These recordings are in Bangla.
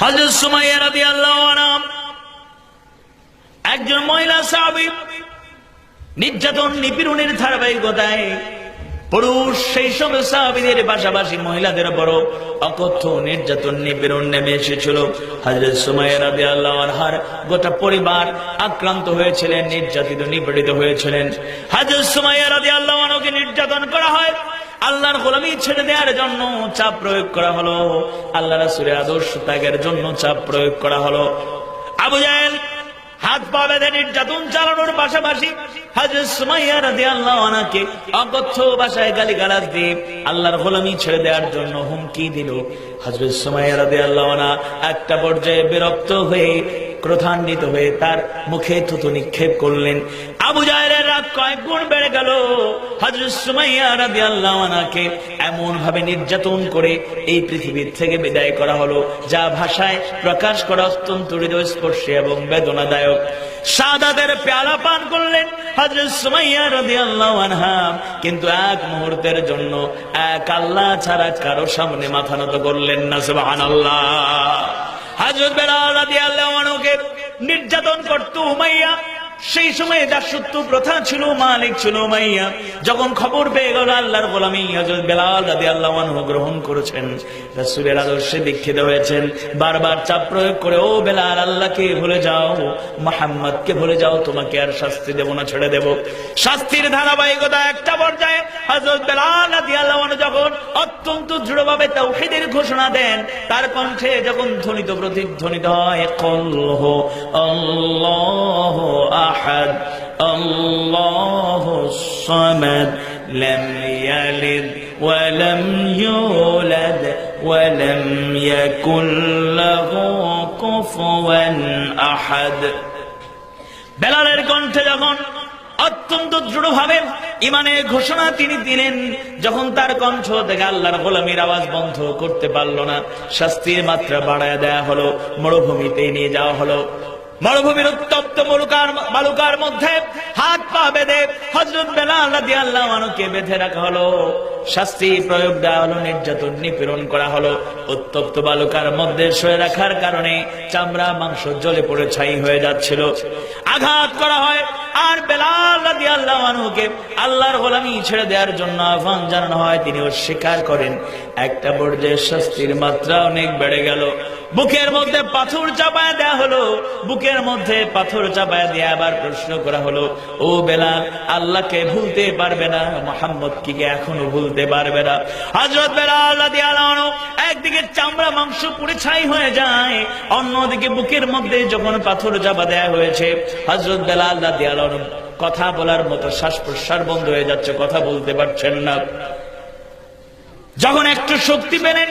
হযরত সুমাইয়া রাদিয়াল্লাহু আনহা একজন মহিলা সাহাবী, নির্যাতন নিপীড়নের ধারাবাহিকতায় পুরুষ সেই সব সাহাবীদের পাশাপাশি মহিলাদের উপর অকথ্য নির্যাতন নিপীড়ন নেমে এসেছিল। হযরত সুমাইয়া রাদিয়াল্লাহু আনহার গোটা পরিবার আক্রান্ত হয়েছিলেন, নির্যাতিত নিপীড়িত হয়েছিলেন। হযরত সুমাইয়া রাদিয়াল্লাহু আনহাকে নির্যাতন করা হয়, আল্লাহর গোলামি ছেড়ে দেওয়ার জন্য চাপ প্রয়োগ করা হলো, আল্লাহ রাসূলের আদর্শ ত্যাগের জন্য চাপ প্রয়োগ করা হলো। আবু জাহেল হাত পা বেঁধে নির্যাতন চালানোর পাশাপাশি হযরত সুমাইয়া রাদিয়াল্লাহু আনহাকে অকথ্য ভাষায় গালিগালাজ দিয়ে আল্লাহর গোলামি ছেড়ে দেওয়ার জন্য হুমকি দিল। হযরত সুমাইয়া রাদিয়াল্লাহু আনহা একটা পর্যায়ে বিরক্ত হয়ে ক্রোধান্বিত হয়ে তার মুখে থুতু নিক্ষেপ করলেন। আবু জাহেলের রাগ কয়েক গুণ বেড়ে গেল। হযরত সুমাইয়া রাদিয়াল্লাহু আনহাকে এমন ভাবে নির্যাতন করে এই পৃথিবীর থেকে বিদায় করা হলো, যা ভাষায় প্রকাশ করা অত্যন্ত হৃদয়স্পর্শী এবং বেদনাদায়ক। শাহাদাতের পেয়ালা পান করলেন হযরত সুমাইয়া রাদিয়াল্লাহু আনহা, কিন্তু এক মুহূর্তের জন্য এক আল্লাহ ছাড়া কারো সামনে মাথা নত করলেন না। সুবহানাল্লাহ। হযরত বেলাল রাদিয়াল্লাহু আনহুকে নির্যাতন করত উমাইয়া। সেই সময় দাসত্ব প্রথা ছিল, মালিক ছিল উমাইয়া। যখন খবর পেয়ে গেল আল্লাহর গোলামি হযরত বেলাল রাদিয়াল্লাহু আনহু গ্রহণ করেছেন, রাসূলের আদর্শে দীক্ষিত হয়েছেন, বারবার চাপ প্রয়োগ করে, ও বেলাল, আল্লাহকে ভুলে যাও, মুহাম্মদকে ভুলে যাও, তোমাকে আর শাস্তি দেব না, ছেড়ে দেব। শাস্তির ধারাবাহিকতা একটা পর্যায়ে হযরত বেলাল রাদিয়াল্লাহু আনহু যখন অত্যন্ত দৃঢ়ভাবে তাওহীদের ঘোষণা দেন, তার কণ্ঠে যখন ধ্বনিত প্রতিধ্বনিত হয়, কলহু আল্লাহু আহাদ আল্লাহুস সামাদ লাম ইয়ালিদ ওয়া লাম ইউলাদ ওয়া লাম ইয়াকুল লাহু কুফুওয়ান আহাদ। বেলালের কণ্ঠে যখন অত্যন্ত দৃঢ়ভাবে ইমানের ঘোষণা তিনি দিলেন, যখন তার কণ্ঠ থেকে আল্লাহর গোলামির আওয়াজ বন্ধ করতে পারল না, শাস্তির মাত্রা বাড়ায় দেয়া হলো, মরুভূমিতে নিয়ে যাওয়া হলো। মরুভূমির উত্তপ্ত বালুকার মধ্যে হাত পা বেঁধে হযরত বেলাল রাদিয়াল্লাহু আনহুকে বেঁধে রাখা হলো, শাস্তি প্রয়োগ দেওয়া হলো, নির্যাতন নিপীড়ন করা হলো। উত্তপ্ত বালুকার মধ্যে শুয়ে রাখার কারণে চামড়া মাংস জ্বলে পড়ে ছাই হয়ে যাচ্ছিল। আঘাত করা হয়, আর বেলাল রাদিয়াল্লাহু আনহুকে আল্লাহর গোলামি ছেড়ে দেওয়ার জন্য আহ্বান জানানো হয়, তিনি অস্বীকার করেন। একটা পর্যায়ে শাস্তির মাত্রা অনেক বেড়ে গেল। বুকের মধ্যে পাথর চাপায় দেয়া হলো, বুকের মধ্যে পাথর চাপায় দিয়ে আবার প্রশ্ন করা হলো, ও বেলাল, আল্লাহকে ভুলতে পারবে না, মুহাম্মদ কি এখনো ভুলতে পারবে না? হযরত বেলাল রাদিয়াল্লাহু আনহু একদিকে চামড়া মাংস পুড়ে ছাই হয়ে যায়, অন্যদিকে বুকের মধ্যে যখন পাথর চাপা দেয়া হয়েছে, হযরত বেলাল রাদিয়াল্লাহু আনহু কথা বলার মতো শ্বাস প্রশ্বাস বন্ধ হয়ে যাচ্ছে, কথা বলতে পারছেন না। যখন একটু শক্তি পেলেন,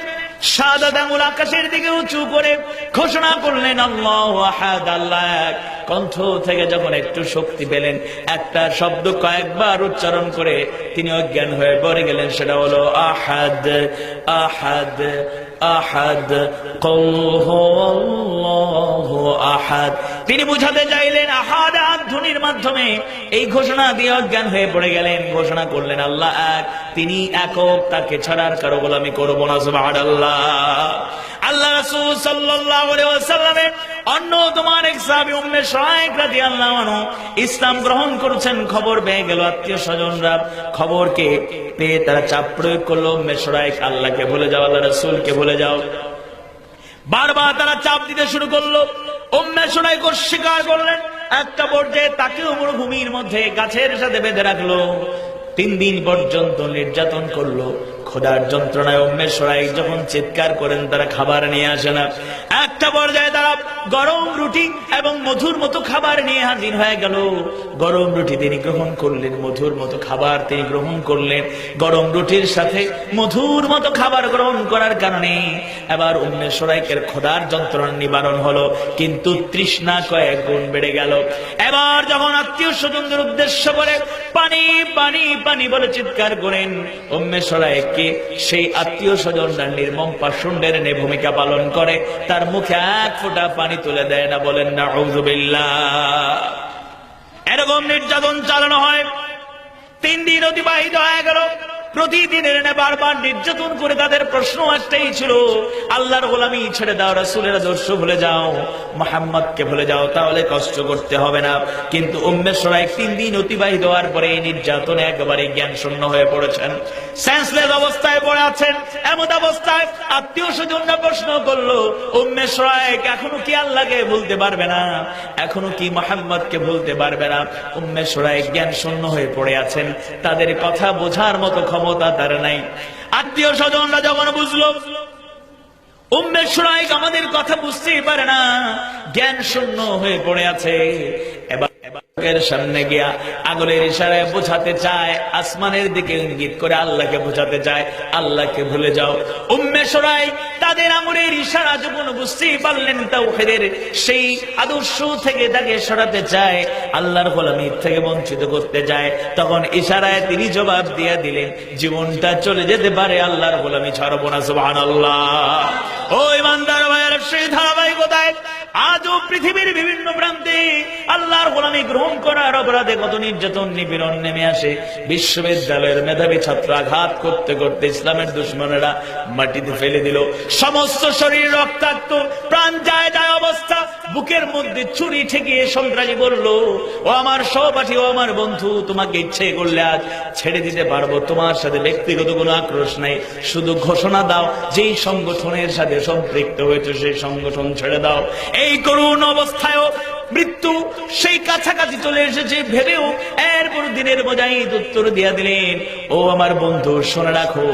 শাহাদাত আঙ্গুল আকাশের দিকে উঁচু করে ঘোষণা করলেন, আল্লাহু আহাদ, আল্লাহ এক। কণ্ঠ থেকে যখন একটু শক্তি পেলেন, একটা শব্দ কয়েকবার উচ্চারণ করে তিনি অজ্ঞান হয়ে পড়ে গেলেন, সেটা হলো আহাদ আহাদ আহাদ, কুল হুয়াল্লাহু আহাদ। তিনি বুঝাতে চাইলেন আহাদ ধ্বনির মাধ্যমে, এই ঘোষণা দিয়ে অজ্ঞান হয়ে পড়ে গেলেন। ঘোষণা করলেন আল্লাহ এক, তিনি একক, তাকে ছাড়ার কারো গোলামি করব না। সুবহানাল্লাহ। আল্লাহ রাসূল সাল্লাল্লাহু আলাইহি ওয়াসাল্লামের অন্যতম এক সাহাবী উম্মে শুরাইক রাদিয়াল্লাহু আনহু ইসলাম গ্রহণ করেছেন। খবর পেয়ে গেল আত্মীয় স্বজনরা, খবরকে পেয়ে তারা চাপ প্রয়োগ করলো, উম্মে শুরাইক, আল্লাহকে ভুলে যাও, আল্লাহ রাসূলকে ভুলে যাও। বারবার তারা চাপ দিতে শুরু করলো। উম্মে শুরাইক অস্বীকার করলেন। একটা পর্যায়ে তাকেও মরুভূমির মধ্যে গাছের সাথে বেঁধে রাখলো। 3 দিন পর্যন্ত নির্যাতন করলো। খোদার যন্ত্রণায় উম্মে শুরাইক যখন চিৎকার করেন, তারা খাবার নিয়ে আসে না। একটা পর্যায়ে তারা গরম রুটি এবং মধুর মতো খাবার নিয়ে হাজির হয়ে গেল। গরম রুটি তিনি গ্রহণ করলেন, মধুর মতো খাবার তিনি গ্রহণ করলেন। গরম রুটির সাথে মধুর মতো খাবার গ্রহণ করার কারণে এবার উম্মে শুরাইকের খোদার যন্ত্রণা নিবারণ হলো, কিন্তু তৃষ্ণা কয়েক গুণ বেড়ে গেল। এবার যখন আত্মীয় স্বজনদের উদ্দেশ্য করে পানি পানি পানি বলে চিৎকার করেন, উম্মে শুরাইক সেই আত্মীয় স্বজনরা নির্মম পাষণ্ডের নে ভূমিকা পালন করে, তার মুখে এক ফোঁটা পানি তুলে দেয় না। বলেন নাউযুবিল্লাহ। এরকম নির্যাতন চালানো হয়। 3 দিন অতিবাহিত হয়ে গেল। প্রতিদিনের বারবার নির্যাতন করে তাদের প্রশ্ন একটাই ছিল, আল্লাহর গোলামি ছেড়ে দাও, রাসূলের আদর্শ ভুলে যাও, মুহাম্মদকে ভুলে যাও, তাহলে কষ্ট করতে হবে না। কিন্তু উম্মে শুরাইক 3 দিন অতিবাহিত হওয়ার পরে এই নির্যাতনে একেবারে জ্ঞান শূন্য হয়ে পড়েছেন, সেন্সলেস অবস্থায় পড়ে আছেন। এমন অবস্থায় আত্মীয় স্বজনরা প্রশ্ন করলো, উম্মে শুরাইক এখনো কি আল্লাহকে ভুলতে পারবে না, এখনো কি মুহাম্মদকে ভুলতে পারবে না? উম্মে শুরাইক জ্ঞান শূন্য হয়ে পড়ে আছেন, তাদের কথা বোঝার মতো ক্ষমতা তার নাই। আত্মীয় স্বজনরা যখন বুঝলো উম্মে শুরাইক আমাদের কথা বুঝতেই পারে না, জ্ঞান শূন্য হয়ে পড়ে আছে, এবার সামনে গিয়া আগুনের ইশারায় বোঝাতে চায়, আসমানের দিকে ইঙ্গিত করে আল্লাহকে বোঝাতে চায়, আল্লাহকে ভুলে যাও। উম্মে শুরাইক তাদের আগুনের ইশারা যখন বুঝতেই পারলেন, তাওহীদের সেই আদর্শ থেকে তাকে সরাতে চায়, আল্লাহর গোলামি থেকে বঞ্চিত করতে চায়, তখন ইশারায় তিনি জবাব দিয়ে দিলেন, জীবনটা চলে যেতে পারে, আল্লাহর গোলামি ছাড়বো না। সুবহানাল্লাহ। ও ইমানদার ভাইয়ের, সেই ধারাবাহিকতায় আজও পৃথিবীর বিভিন্ন প্রান্তে আল্লাহর গোলামি গ্রহণ করার অপরাধে কত নির্যাতন নিপীড়ন নেমে আসে। বিশ্ববিদ্যালয়ের মেধাবী ছাত্র আঘাত করতে করতে ইসলামের দুশমনেরা মাটিতে ফেলে দিল, সমস্ত শরীর রক্তাক্ত, প্রাণ যায় যায় অবস্থা, বুকের মধ্যে ছুরি ঠেকিয়ে সন্ত্রাসী বলল, ও আমার সহপাঠী, ও আমার বন্ধু, তোমাকে ইচ্ছে করলে আজ ছেড়ে দিতে পারবো, তোমার সাথে ব্যক্তিগত কোনো আক্রোশ নাই, শুধু ঘোষণা দাও যেই সংগঠনের সাথে সম্পৃক্ত হয়েছে সেই সংগঠন ছেড়ে দাও। এই করুণ অবস্থায়ও মৃত্যু সেই কাছাকাছি চলে এসেছে ভেবেও এরপর দিনের মুজাহিদ উত্তর দিয়া দিলেন, ও আমার বন্ধু, শুনে রাখো,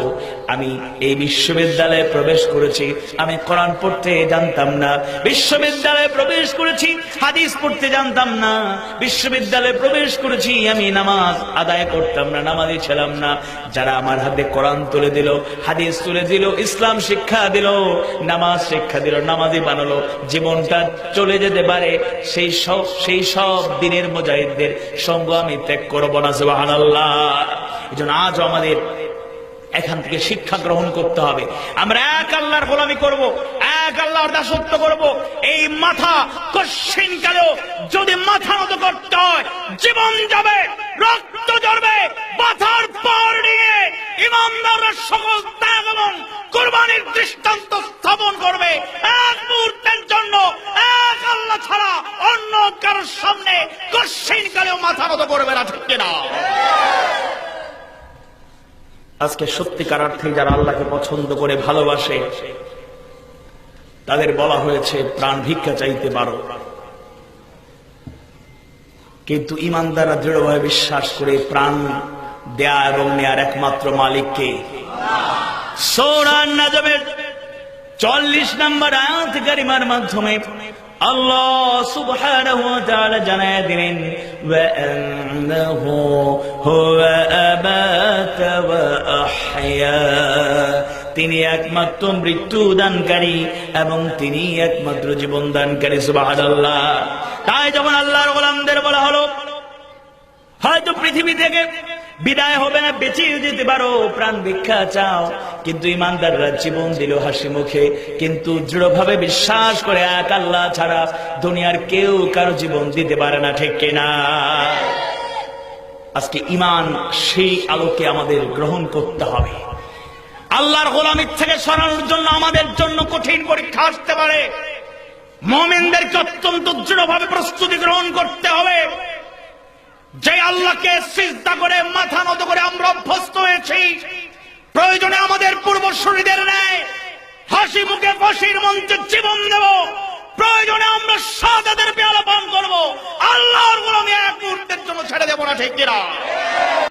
আমি এই বিশ্ববিদ্যালয়ে প্রবেশ করেছি, আমি কোরআন পড়তে জানতাম না, বিশ্ববিদ্যালয়ে প্রবেশ করেছি, হাদিস পড়তে জানতাম না, বিশ্ববিদ্যালয়ে প্রবেশ করেছি, আমি নামাজ আদায় করতাম না, নামাজি ছিলাম না। যারা আমার হাতে কোরআন তুলে দিল, হাদিস তুলে দিল, ইসলাম শিক্ষা দিল, নামাজ শিক্ষা দিল, নামাজি বানালো, জীবনটা চলে যেতে পারে, সেই সব দিনের মুজাহিদদের সঙ্গ আমি ত্যাগ করবো না। সুবহানাল্লাহ। এজন্য আজ আমাদের এখান থেকে শিক্ষা গ্রহণ করতে হবে, আমরা এক আল্লাহর গোলামি করব, এক আল্লাহর দাসত্ব করব। এই মাথা কঠিন কালেও যদি মাথা নত করতে হয়, জীবন যাবে, রক্ত ঝরবে, মাথার পর নিয়ে ইমানদাররা সকল ত্যাগ এবং কুরবানির দৃষ্টান্ত স্থাপন করবে। এক মুহূর্তের জন্য এক আল্লাহ ছাড়া অন্য কারোর সামনে কঠিন কালেও মাথা নত করবে না, ঠিক না? আজকে সত্যিকার অর্থে যারা আল্লাহকে পছন্দ করে ভালোবাসে, তাদের বলা হয়েছে প্রাণ ভিক্ষা চাইতে পারো, কিন্তু ইমানদাররা দৃঢ়ভাবে বিশ্বাস করে প্রাণ দেয়া এবং নেয়ার একমাত্র মালিককে। সূরা নাজমের 40 নম্বর আয়াত কারিমার মাধ্যমে আল্লাহ সুবহানাহু ওয়া তাআলা জানায় দিলেন, ওয়া আন্নাহু হুয়া আমাতা ওয়া আহইয়া, তিনি একমাত্র মৃত্যু দানকারী এবং তিনি একমাত্র জীবন দানকারী। সুবহানাল্লাহ। তাই যখন আল্লাহর গোলামদের বলা হলো, হয়তো পৃথিবী থেকে বিদায় হবে না, বেঁচে যেতে পারো, প্রাণ ভিক্ষা চাও, কিন্তু ইমানদাররা জীবন দিল হাসি মুখে, কিন্তু দৃঢ়ভাবে বিশ্বাস করে এক আল্লাহ ছাড়া দুনিয়ার কেউ কারো জীবন দিতে পারে না, ঠিক কিনা? আজকে ঈমান সেই আলোকে আমাদের গ্রহণ করতে হবে। আল্লাহর গোলামি থেকে সরানোর জন্য আমাদের জন্য কঠিন পরীক্ষা আসতে পারে, মুমিনদেরকে অত্যন্ত দৃঢ়ভাবে প্রস্তুতি গ্রহণ করতে হবে। যে আল্লাহকে সিজদা করে মাথা নত করে আমরা অভ্যস্ত হয়েছি, প্রয়োজনে আমাদের পূর্বসূরীদের ন্যায় হাসি মুখে ফাঁসির মঞ্চে জীবন দেব, প্রয়োজনে আমরা শাহাদাতের পেয়ালা পান করব, আল্লাহর গোলামি এক মুহূর্তের জন্য ছেড়ে দেব না, ঠিক কিনা?